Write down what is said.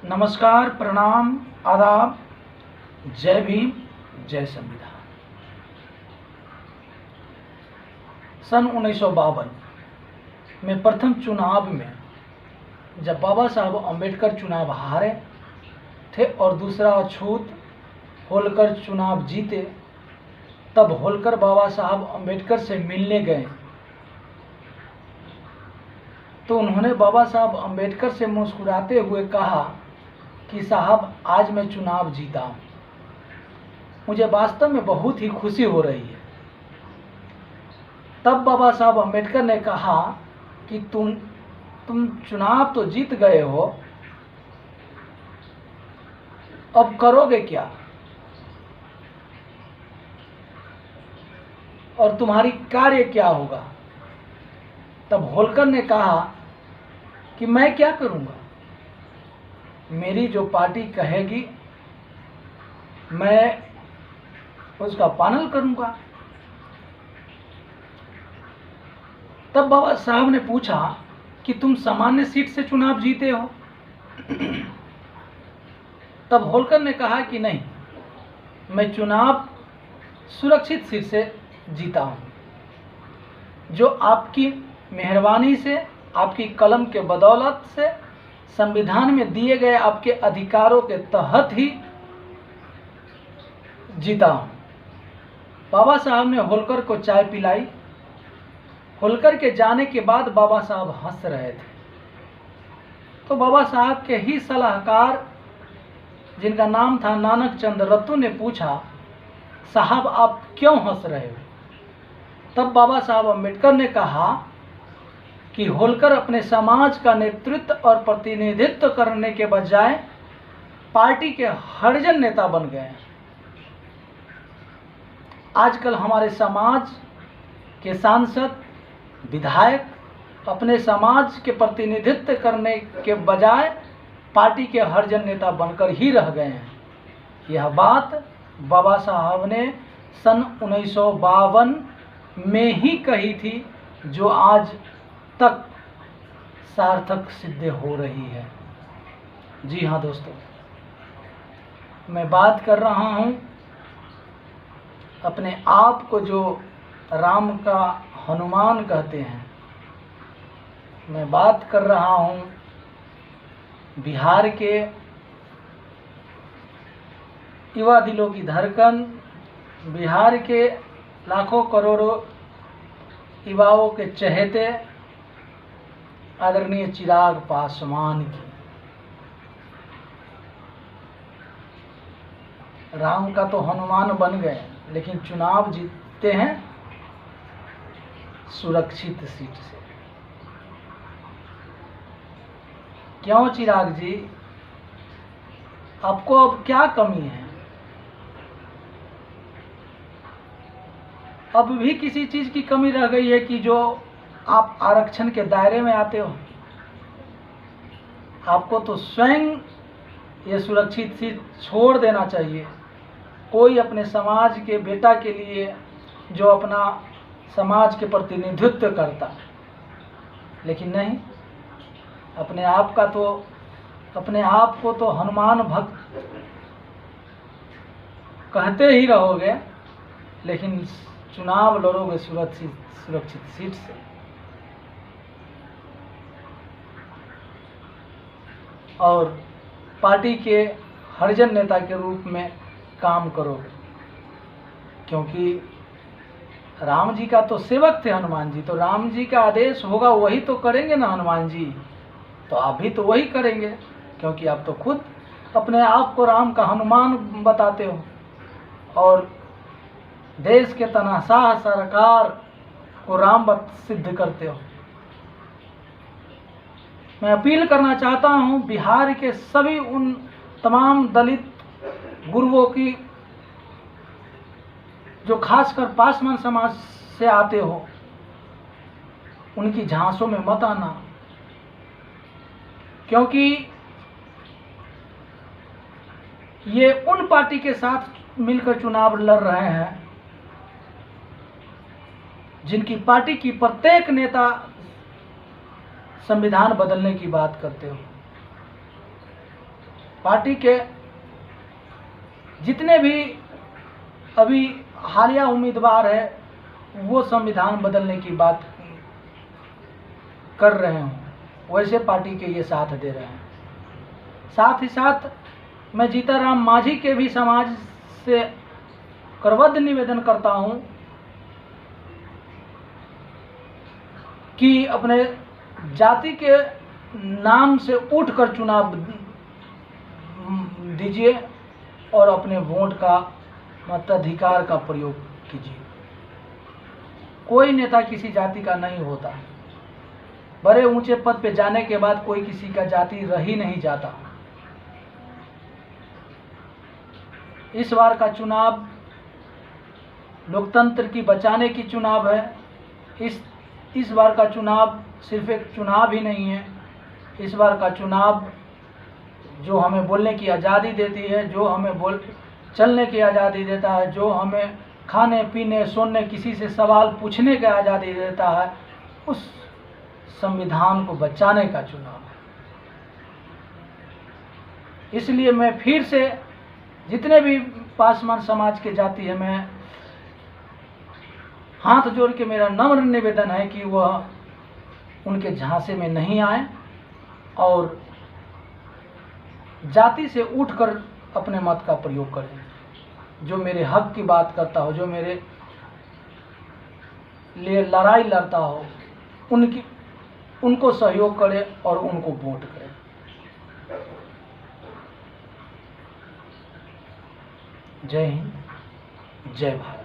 नमस्कार, प्रणाम, आदाब, जय भीम, जय संविधान। सन 1952 में प्रथम चुनाव में जब बाबा साहब अम्बेडकर चुनाव हारे थे और दूसरा अछूत होलकर चुनाव जीते, तब होलकर बाबा साहब अम्बेडकर से मिलने गए तो उन्होंने बाबा साहब अम्बेडकर से मुस्कुराते हुए कहा कि साहब, आज मैं चुनाव जीता हूँ, मुझे वास्तव में बहुत ही खुशी हो रही है। तब बाबा साहब अम्बेडकर ने कहा कि तुम चुनाव तो जीत गए हो, अब करोगे क्या और तुम्हारी कार्य क्या होगा। तब होलकर ने कहा कि मैं क्या करूंगा, मेरी जो पार्टी कहेगी मैं उसका पालन करूंगा। तब बाबा साहब ने पूछा कि तुम सामान्य सीट से चुनाव जीते हो। तब होलकर ने कहा कि नहीं, मैं चुनाव सुरक्षित सीट से जीता हूं, जो आपकी मेहरबानी से, आपकी कलम के बदौलत से, संविधान में दिए गए आपके अधिकारों के तहत ही जीता हूं। बाबा साहब ने होलकर को चाय पिलाई। होलकर के जाने के बाद बाबा साहब हंस रहे थे, तो बाबा साहब के ही सलाहकार, जिनका नाम था नानक चंद रत्तू, ने पूछा, साहब आप क्यों हंस रहे हो। तब बाबा साहब अम्बेडकर ने कहा कि होलकर अपने समाज का नेतृत्व और प्रतिनिधित्व करने के बजाय पार्टी के हरिजन नेता बन गए हैं। आजकल हमारे समाज के सांसद, विधायक अपने समाज के प्रतिनिधित्व करने के बजाय पार्टी के हरिजन नेता बनकर ही रह गए हैं। यह बात बाबा साहब ने सन 1952 में ही कही थी, जो आज तक सार्थक सिद्ध हो रही है। जी हाँ दोस्तों, मैं बात कर रहा हूँ अपने आप को जो राम का हनुमान कहते हैं। मैं बात कर रहा हूँ बिहार के युवा दिलों की धड़कन, बिहार के लाखों करोड़ों युवाओं के चहेते आदरणीय चिराग पासवान की। राम का तो हनुमान बन गए, लेकिन चुनाव जीतते हैं सुरक्षित सीट से। क्यों चिराग जी, आपको अब क्या कमी है? अब भी किसी चीज की कमी रह गई है कि जो आप आरक्षण के दायरे में आते हो? आपको तो स्वयं ये सुरक्षित सीट छोड़ देना चाहिए। कोई अपने समाज के बेटा के लिए जो अपना समाज के प्रतिनिधित्व करता, लेकिन नहीं, अपने आप को तो हनुमान भक्त कहते ही रहोगे, लेकिन चुनाव लड़ोगे सुरक्षित सीट से। और पार्टी के हरिजन नेता के रूप में काम करोगे, क्योंकि राम जी का तो सेवक थे हनुमान जी, तो राम जी का आदेश होगा वही तो करेंगे ना हनुमान जी। तो आप भी तो वही करेंगे, क्योंकि आप तो खुद अपने आप को राम का हनुमान बताते हो और देश के तनाशाह सरकार को राम सिद्ध करते हो। मैं अपील करना चाहता हूं बिहार के सभी उन तमाम दलित गुरुओं की, जो खासकर पासवान समाज से आते हो, उनकी झांसों में मत आना, क्योंकि ये उन पार्टी के साथ मिलकर चुनाव लड़ रहे हैं जिनकी पार्टी की प्रत्येक नेता संविधान बदलने की बात करते हो। पार्टी के जितने भी अभी हालिया उम्मीदवार है वो संविधान बदलने की बात कर रहे हों, वैसे पार्टी के ये साथ दे रहे हैं। साथ ही साथ मैं जीताराम मांझी के भी समाज से करबद्ध निवेदन करता हूं कि अपने जाति के नाम से उठकर चुनाव दीजिए और अपने वोट का मताधिकार का प्रयोग कीजिए। कोई नेता किसी जाति का नहीं होता। बड़े ऊंचे पद पे जाने के बाद कोई किसी का जाति रह ही नहीं जाता। इस बार का चुनाव लोकतंत्र की बचाने की चुनाव है। इस बार का चुनाव सिर्फ एक चुनाव ही नहीं है। इस बार का चुनाव जो हमें बोलने की आज़ादी देती है, जो हमें चलने की आज़ादी देता है, जो हमें खाने पीने सोने किसी से सवाल पूछने की आज़ादी देता है, उस संविधान को बचाने का चुनाव है। इसलिए मैं फिर से जितने भी पासवान समाज के जाति है, मैं हाथ जोड़ के मेरा नम्र निवेदन है कि वह उनके झांसे में नहीं आए और जाति से उठकर अपने मत का प्रयोग करें। जो मेरे हक की बात करता हो, जो मेरे लिए लड़ाई लड़ता हो, उनको सहयोग करें और उनको वोट करें। जय हिंद, जय भारत।